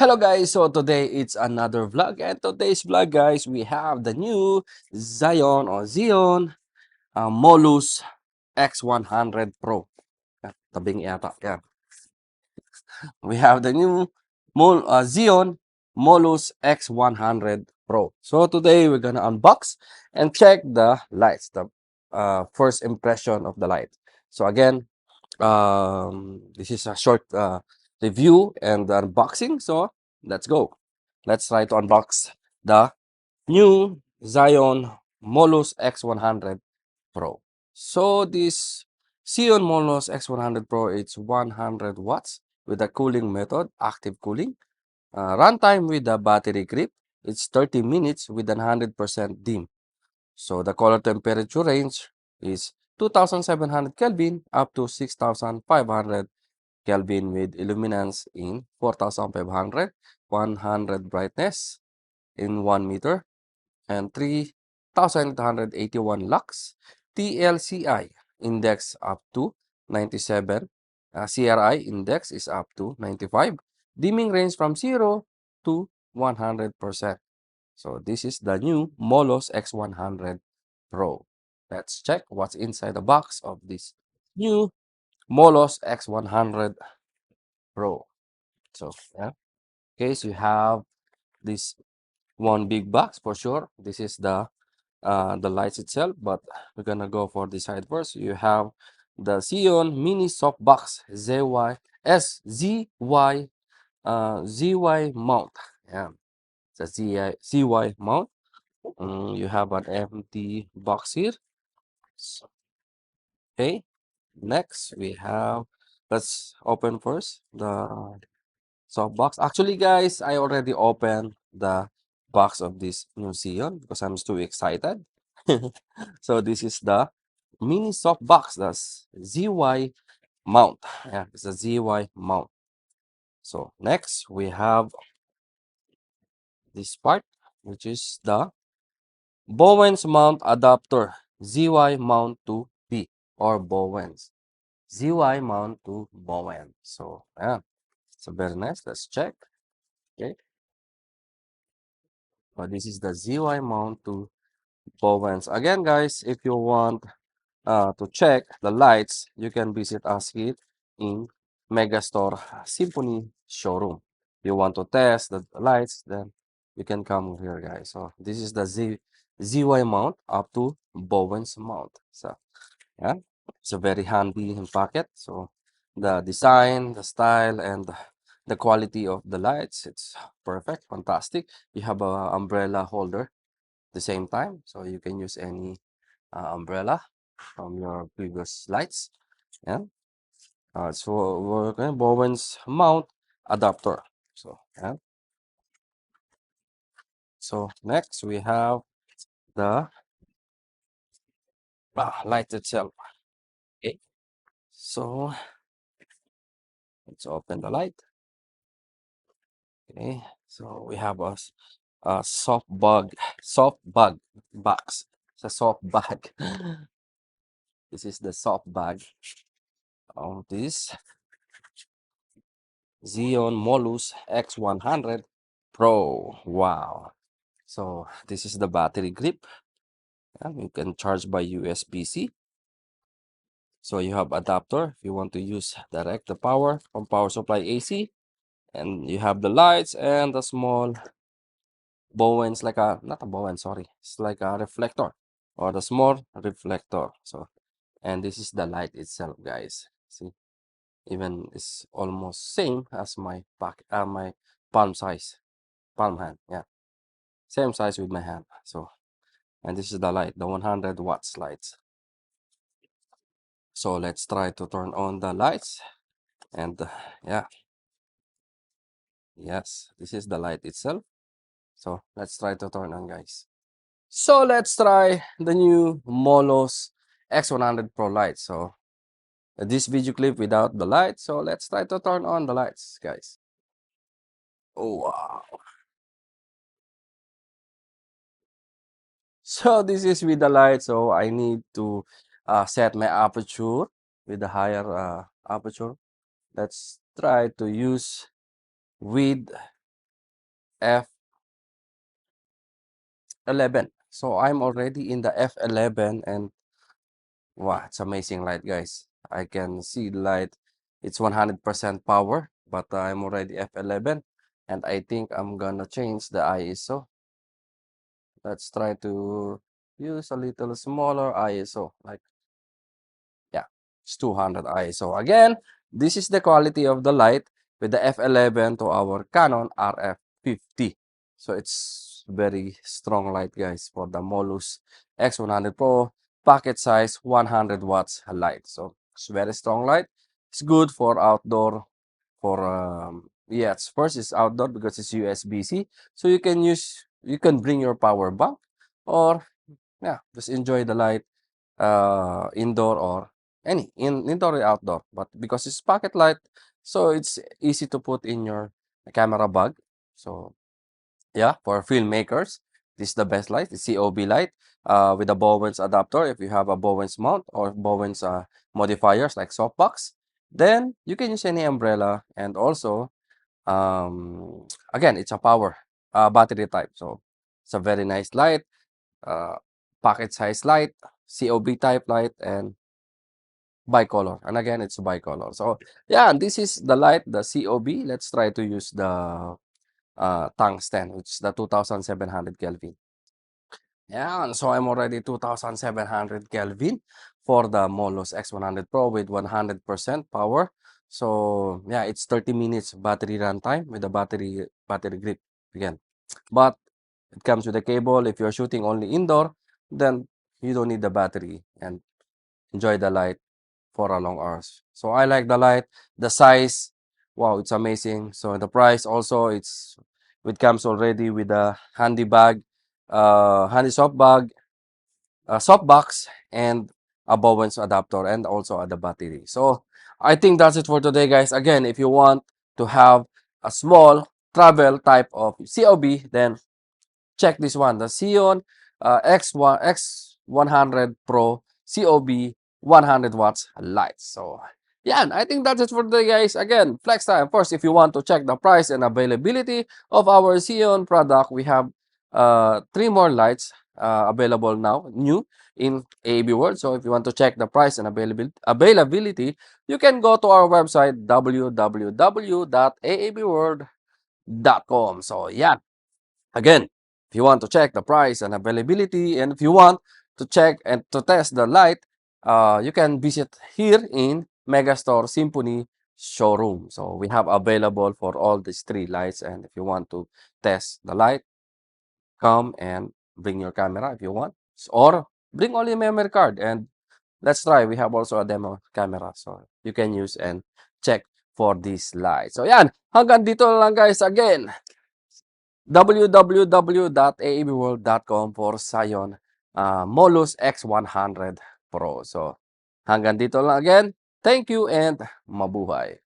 Hello guys, so today it's another vlog, and today's vlog guys, we have the new Zhiyun Molus X100 Pro. Tabing yata, yeah. We have the new Zhiyun Molus X100 Pro. So today we're gonna unbox and check the lights, the first impression of the light. So again, this is a short review and unboxing, so let's go. Let's try to unbox the new Zhiyun Molus X100 Pro. So this Zhiyun Molus X100 Pro, it's 100 watts with a cooling method, active cooling. Runtime with the battery grip, it's 30 minutes with 100% dim. So the color temperature range is 2700 Kelvin up to 6500 Kelvin with illuminance in 4500, 100 brightness in 1 meter, and 3881 lux. TLCI index up to 97. CRI index is up to 95. Dimming range from 0 to 100%. So this is the new Molos X100 Pro. Let's check what's inside the box of this new Molos X100 Pro. So yeah, in case you have this one big box for sure. This is the lights itself, but we're gonna go for the side first. You have the Xeon Mini Softbox ZY mount. Yeah, it's a ZY mount. You have an empty box here. Okay, next we have, let's open first the softbox. Actually, guys, I already opened the box of this new Xeon because I'm too excited. So this is the mini softbox, that's ZY mount. Yeah, it's a ZY mount. So next we have this part, which is the Bowens mount adapter, ZY mount to B, or Bowens. ZY mount to Bowen. So yeah, so very nice. Let's check. Okay. But this is the ZY mount to Bowens. Again, guys, if you want to check the lights, you can visit us here in Megastore Symphony showroom. You want to test the lights, then you can come here, guys. So this is the ZY mount up to Bowen's mount. So yeah, it's a very handy in pocket. So the design, the style, and the quality of the lights, it's perfect, fantastic. You have a umbrella holder the same time, so you can use any umbrella from your previous lights. Yeah. So we're going Bowen's mount adapter. So yeah. So next we have the light itself. Okay. So let's open the light. Okay. So we have a soft bag box. It's a soft bag. This is the soft bag of this Xeon Molus X100 Pro. Wow. So this is the battery grip. And you can charge by USB-C. So you have adapter if you want to use direct the power from power supply AC. And you have the lights and the small Bowens, like a, not a Bowen, sorry. It's like a reflector or the small reflector. So, and this is the light itself, guys. See, even it's almost same as my palm size, palm hand. Yeah, same size with my hand. So, and this is the light, the 100 watts lights. So let's try to turn on the lights, and yeah, yes, this is the light itself. So let's try to turn on, guys. So let's try the new Molos X100 Pro light. So this video clip without the light. So let's try to turn on the lights, guys. Oh wow. So this is with the light. So I need to set my aperture with the higher aperture. Let's try to use with F11. So I'm already in the F11, and wow, it's amazing light, guys. I can see the light. It's 100% power, but I'm already F11, and I think I'm gonna change the ISO. Let's try to use a little smaller ISO, like, yeah, it's 200 ISO. Again, this is the quality of the light with the F11 to our Canon RF50. So it's very strong light, guys, for the Molus X100 Pro pocket size 100 watts light. So it's very strong light. It's good for outdoor, for yeah, it's first it's outdoor because it's USB-C. So you can bring your power bank, or yeah, just enjoy the light indoor, or indoor or outdoor. But because it's pocket light, so it's easy to put in your camera bag. So yeah, for filmmakers, this is the best light, the COB light, with a Bowens adapter. If you have a Bowens mount or Bowens modifiers like softbox, then you can use any umbrella. And also, again, it's a power battery type, so it's a very nice light, uh, pocket size light, COB type light, and bicolor. And again, it's bicolor. So yeah, this is the light, the COB. Let's try to use the tungsten, which is the 2700 Kelvin. Yeah, so I'm already 2700 Kelvin for the Molus X100 Pro with 100% power. So yeah, it's 30 minutes battery run time with the battery grip again. But it comes with a cable. If you're shooting only indoor, then you don't need the battery, and enjoy the light for a long hours. So I like the light, the size. Wow, it's amazing. So the price also, it comes already with a handy bag, handy soft bag, a soft box, and a Bowens adapter, and also the battery. So I think that's it for today, guys. Again, if you want to have a small travel type of COB, then check this one, the Zhiyun X100 Pro COB 100 watts lights. So yeah, and I think that's it for today, guys. Again, flex time. First, if you want to check the price and availability of our Zhiyun product, we have three more lights available now, new in AAB World. So if you want to check the price and availability, you can go to our website www.aabworld.com. So yeah, again, if you want to check the price and availability, and if you want to check and to test the light, you can visit here in Megastore Symphony showroom. So we have available for all these three lights. And if you want to test the light, come and bring your camera if you want, or bring only a memory card, and let's try. We have also a demo camera, so you can use and check for this light. So yan, hanggang dito na lang, guys. Again, www.aabworld.com for Zhiyun Molus X100 Pro. So hanggang dito lang again. Thank you and mabuhay.